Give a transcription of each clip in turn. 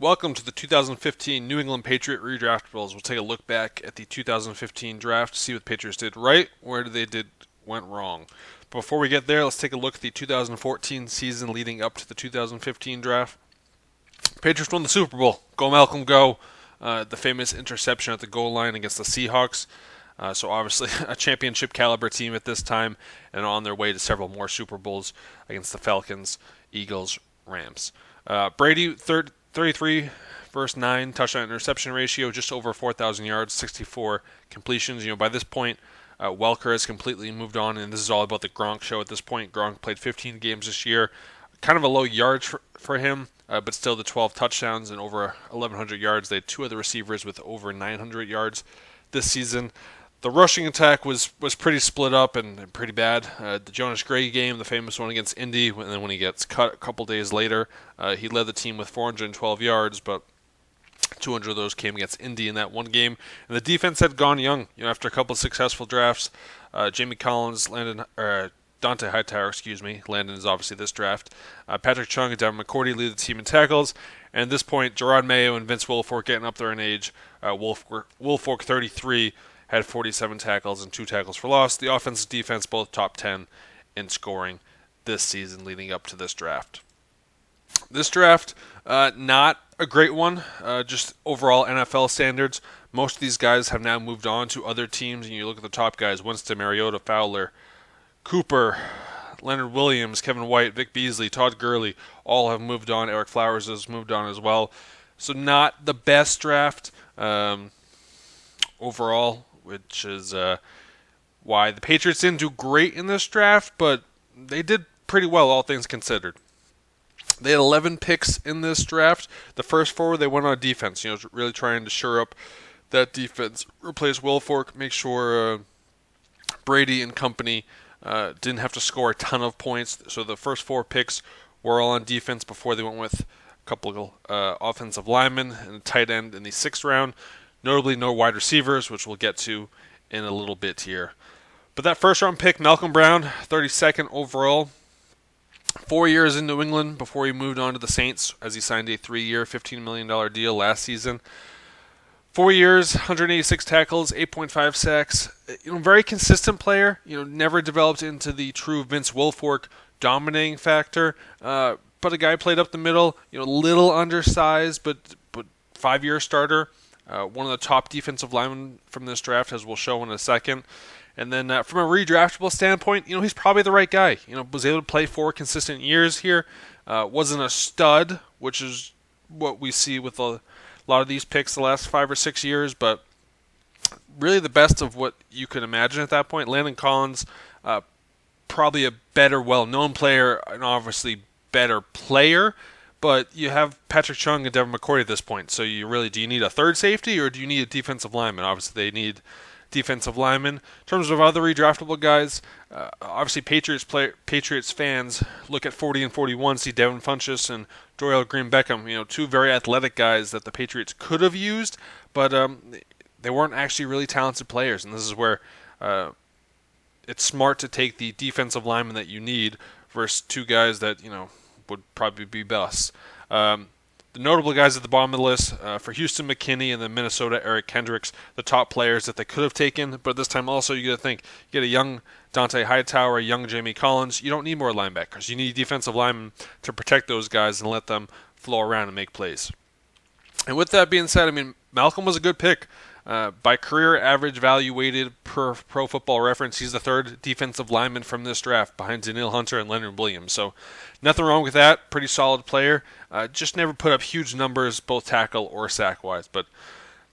Welcome to the 2015 New England Patriot Redraftables. We'll take a look back at the 2015 draft, see what the Patriots did right, where they went wrong. But before we get there, let's take a look at the 2014 season leading up to the 2015 draft. Patriots won the Super Bowl. Go Malcolm, go! The famous interception at the goal line against the Seahawks. So obviously a championship caliber team at this time, and on their way to several more Super Bowls against the Falcons, Eagles, Rams. Brady, 33 versus 9 touchdown interception ratio, just over 4,000 yards, 64 completions. By this point, Welker has completely moved on, and this is all about the Gronk show at this point. Gronk played 15 games this year. Kind of a low yards for him, but still the 12 touchdowns and over 1,100 yards. They had two other receivers with over 900 yards this season. The rushing attack was pretty split up and pretty bad. The Jonas Gray game, the famous one against Indy, and then when he gets cut a couple days later, he led the team with 412 yards, but 200 of those came against Indy in that one game. And the defense had gone young. After a couple of successful drafts, Jamie Collins landed, Dante Hightower, landed is obviously this draft. Patrick Chung and Devin McCourty lead the team in tackles. And at this point, Gerard Mayo and Vince Wilfork getting up there in age. Wilfork 33. Had 47 tackles and 2 tackles for loss. The offense and defense both top 10 in scoring this season leading up to this draft. This draft, not a great one, just overall NFL standards. Most of these guys have now moved on to other teams, and you look at the top guys, Winston, Mariota, Fowler, Cooper, Leonard Williams, Kevin White, Vic Beasley, Todd Gurley, all have moved on. Eric Flowers has moved on as well. So not the best draft overall, which is why the Patriots didn't do great in this draft, but they did pretty well, all things considered. They had 11 picks in this draft. The first 4, they went on defense, really trying to shore up that defense, replace Wilfork, make sure Brady and company didn't have to score a ton of points. So the first 4 picks were all on defense before they went with a couple offensive linemen and a tight end in the 6th round. Notably, no wide receivers, which we'll get to in a little bit here. But that first-round pick, Malcolm Brown, 32nd overall, 4 years in New England before he moved on to the Saints as he signed a 3-year, $15 million deal last season. 4 years, 186 tackles, 8.5 sacks. Very consistent player. Never developed into the true Vince Wilfork dominating factor. But a guy played up the middle, little undersized, but 5-year starter. One of the top defensive linemen from this draft, as we'll show in a second. And then from a redraftable standpoint, he's probably the right guy. Was able to play 4 consistent years here. Wasn't a stud, which is what we see with a lot of these picks the last 5 or 6 years, but really the best of what you could imagine at that point. Landon Collins, probably a better, well-known player, and obviously better player. But you have Patrick Chung and Devin McCourty at this point. So do you need a third safety or do you need a defensive lineman? Obviously, they need defensive linemen. In terms of other redraftable guys, obviously Patriots fans look at 40 and 41, see Devin Funchess and Dorial Green-Beckham, 2 very athletic guys that the Patriots could have used, but they weren't actually really talented players. And this is where it's smart to take the defensive lineman that you need versus 2 guys that, would probably be best. The notable guys at the bottom of the list, for Houston, McKinney, and then Minnesota, Eric Kendricks, the top players that they could have taken, but this time also you got to think, you get a young Dante Hightower, a young Jamie Collins, you don't need more linebackers. You need defensive linemen to protect those guys and let them flow around and make plays. And with that being said, Malcolm was a good pick. By career average value weighted per Pro Football Reference, he's the 3rd defensive lineman from this draft behind Daniil Hunter and Leonard Williams. So nothing wrong with that. Pretty solid player. Just never put up huge numbers, both tackle or sack-wise. But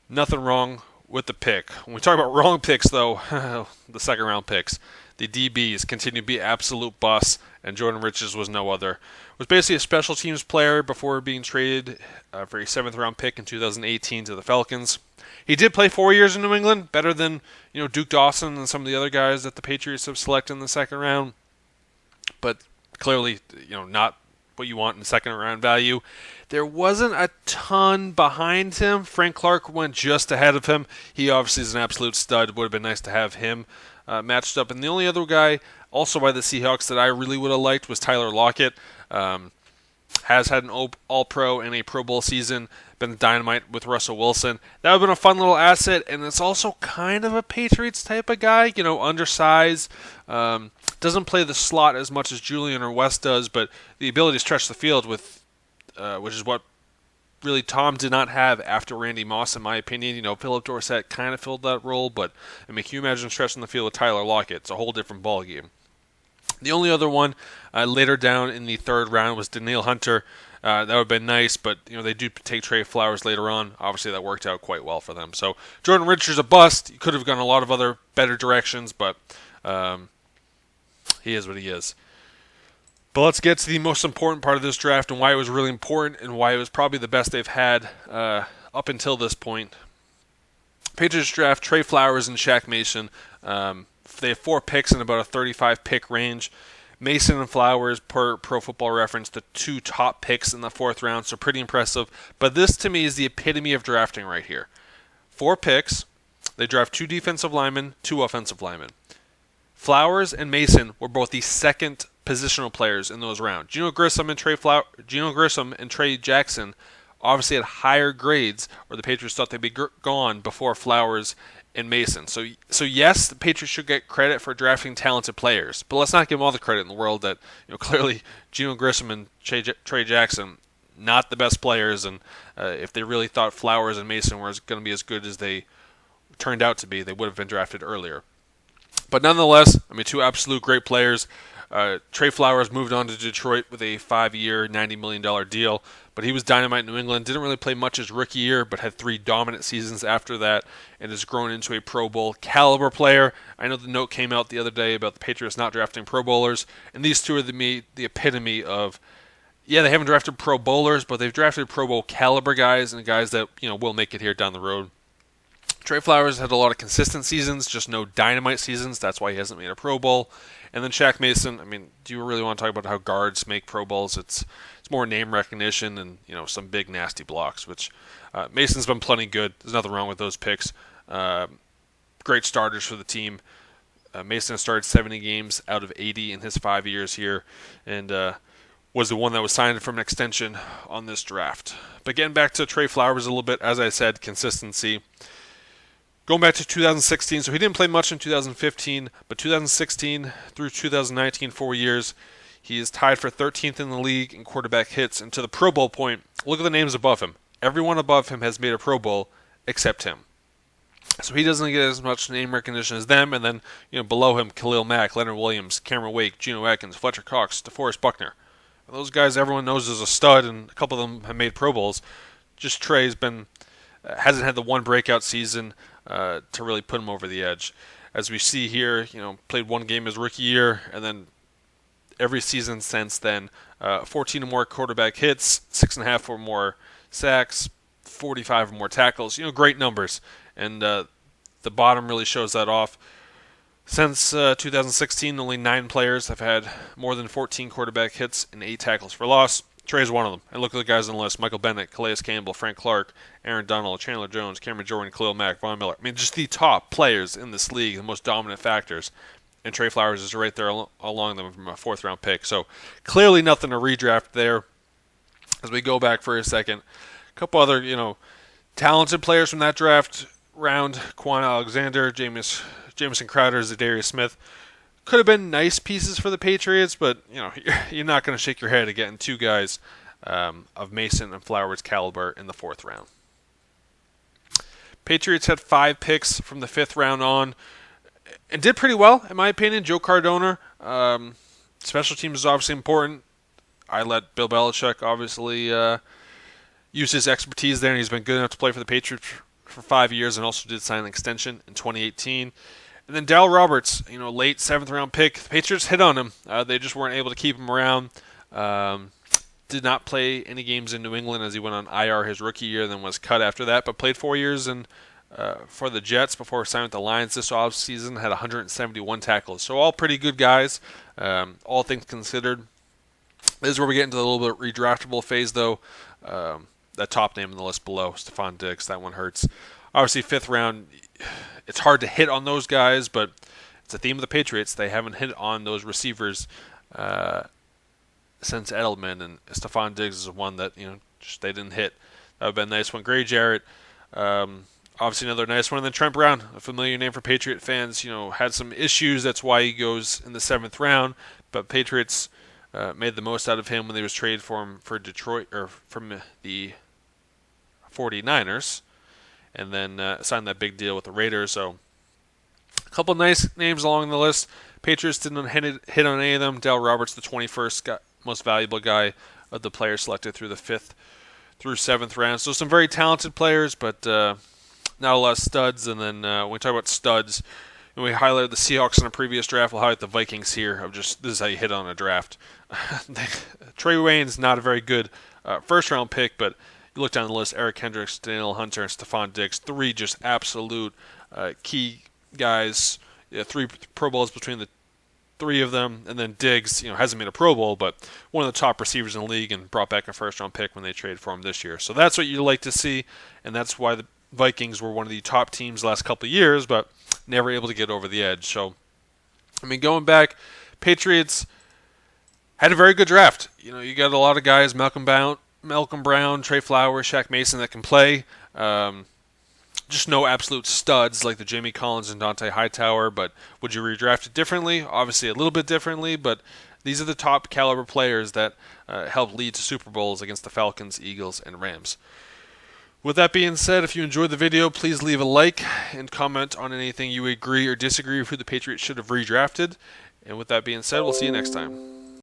nothing wrong with the pick. When we talk about wrong picks, though, the second-round picks, the DBs continue to be absolute busts, and Jordan Riches was no other. Was basically a special teams player before being traded for a 7th-round pick in 2018 to the Falcons. He did play 4 years in New England, better than Duke Dawson and some of the other guys that the Patriots have selected in the second round. But clearly, not what you want in second round value. There wasn't a ton behind him. Frank Clark went just ahead of him. He obviously is an absolute stud. Would have been nice to have him matched up. And the only other guy, also by the Seahawks, that I really would have liked was Tyler Lockett. has had an All-Pro and a Pro Bowl season, been dynamite with Russell Wilson. That would have been a fun little asset, and it's also kind of a Patriots type of guy, undersized, doesn't play the slot as much as Julian or West does, but the ability to stretch the field with, which is what really Tom did not have after Randy Moss, in my opinion. Philip Dorsett kind of filled that role, but can you imagine stretching the field with Tyler Lockett? It's a whole different ballgame. The only other one later down in the third round was Danielle Hunter. That would have been nice, but they do take Trey Flowers later on. Obviously, that worked out quite well for them. So Jordan Richards a bust. He could have gone a lot of other better directions, but he is what he is. But let's get to the most important part of this draft and why it was really important and why it was probably the best they've had up until this point. Patriots draft Trey Flowers and Shaq Mason. They have 4 picks in about a 35-pick range. Mason and Flowers, per Pro Football Reference, the 2 top picks in the 4th round, so pretty impressive. But this, to me, is the epitome of drafting right here. 4 picks. They draft 2 defensive linemen, 2 offensive linemen. Flowers and Mason were both the second positional players in those rounds. Geno Grissom and Trey Jackson obviously had higher grades, or the Patriots thought they'd be gone before Flowers and Mason. So yes, the Patriots should get credit for drafting talented players, but let's not give them all the credit in the world. That clearly Geno Grissom and Trey Jackson, not the best players, and if they really thought Flowers and Mason were going to be as good as they turned out to be, they would have been drafted earlier. But nonetheless, 2 absolute great players. Trey Flowers moved on to Detroit with a 5-year, $90 million deal, but he was dynamite in New England. Didn't really play much his rookie year, but had 3 dominant seasons after that, and has grown into a Pro Bowl caliber player. I know the note came out the other day about the Patriots not drafting Pro Bowlers, and these 2 are the epitome of, yeah, they haven't drafted Pro Bowlers, but they've drafted Pro Bowl caliber guys and guys that will make it here down the road. Trey Flowers had a lot of consistent seasons, just no dynamite seasons. That's why he hasn't made a Pro Bowl. And then Shaq Mason, do you really want to talk about how guards make Pro Bowls? It's more name recognition and some big nasty blocks, which Mason's been plenty good. There's nothing wrong with those picks. Great starters for the team. Mason has started 70 games out of 80 in his 5 years here, and was the one that was signed from an extension on this draft. But getting back to Trey Flowers a little bit, as I said, consistency. Going back to 2016, so he didn't play much in 2015, but 2016 through 2019, 4 years, he is tied for 13th in the league in quarterback hits. And to the Pro Bowl point, look at the names above him. Everyone above him has made a Pro Bowl except him. So he doesn't get as much name recognition as them. And then below him, Khalil Mack, Leonard Williams, Cameron Wake, Geno Atkins, Fletcher Cox, DeForest Buckner. And those guys everyone knows is a stud, and a couple of them have made Pro Bowls. Just Trey's hasn't had the one breakout season to really put him over the edge. As we see here, played 1 game his rookie year, and then every season since then, 14 or more quarterback hits, 6.5 or more sacks, 45 or more tackles. Great numbers, and the bottom really shows that off. Since 2016, only 9 players have had more than 14 quarterback hits and 8 tackles for loss. Trey's one of them. And look at the guys on the list: Michael Bennett, Calais Campbell, Frank Clark, Aaron Donald, Chandler Jones, Cameron Jordan, Khalil Mack, Von Miller. Just the top players in this league, the most dominant factors. And Trey Flowers is right there along them from a 4th-round pick. So clearly nothing to redraft there. As we go back for a second, a couple other, talented players from that draft round: Quan Alexander, Jamison Crowder, Zadarius Smith. Could have been nice pieces for the Patriots, but you're not going to shake your head at getting 2 guys of Mason and Flowers caliber in the 4th round. Patriots had 5 picks from the 5th round on, and did pretty well, in my opinion. Joe Cardona, special teams is obviously important. I let Bill Belichick obviously use his expertise there, and he's been good enough to play for the Patriots for 5 years, and also did sign an extension in 2018. And then Darryl Roberts, late 7th-round pick. The Patriots hit on him. They just weren't able to keep him around. Did not play any games in New England as he went on IR his rookie year, then was cut after that, but played 4 years for the Jets before signing with the Lions this offseason. Had 171 tackles. So all pretty good guys, all things considered. This is where we get into the little bit redraftable phase, though. That top name on the list below, Stephon Diggs, that one hurts. Obviously, 5th round, it's hard to hit on those guys, but it's a theme of the Patriots. They haven't hit on those receivers since Edelman, and Stephon Diggs is one that just they didn't hit. That would have been a nice one. Gray Jarrett, obviously another nice one. And then Trent Brown, a familiar name for Patriot fans, had some issues. That's why he goes in the 7th round. But Patriots made the most out of him when they was traded for him for Detroit or from the 49ers, and then signed that big deal with the Raiders. So a couple nice names along the list. Patriots didn't hit on any of them. Dale Roberts, the 21st most valuable guy of the players selected through the 5th through 7th round. So some very talented players, but not a lot of studs. And then when we talk about studs, and we highlighted the Seahawks in a previous draft, we'll highlight the Vikings here. This is how you hit on a draft. Trey Wayne's not a very good first-round pick, but you look down the list, Eric Kendricks, Daniel Hunter, and Stephon Diggs, 3 just absolute key guys. 3 Pro Bowls between the 3 of them, and then Diggs, hasn't made a Pro Bowl, but one of the top receivers in the league, and brought back a first-round pick when they traded for him this year. So that's what you like to see, and that's why the Vikings were one of the top teams the last couple of years, but never able to get over the edge. So, going back, Patriots had a very good draft. You got a lot of guys, Malcolm Brown, Trey Flowers, Shaq Mason that can play. Just no absolute studs like the Jamie Collins and Dante Hightower, but would you redraft it differently? Obviously a little bit differently, but these are the top caliber players that helped lead to Super Bowls against the Falcons, Eagles, and Rams. With that being said, if you enjoyed the video, please leave a like and comment on anything you agree or disagree with who the Patriots should have redrafted. And with that being said, we'll see you next time.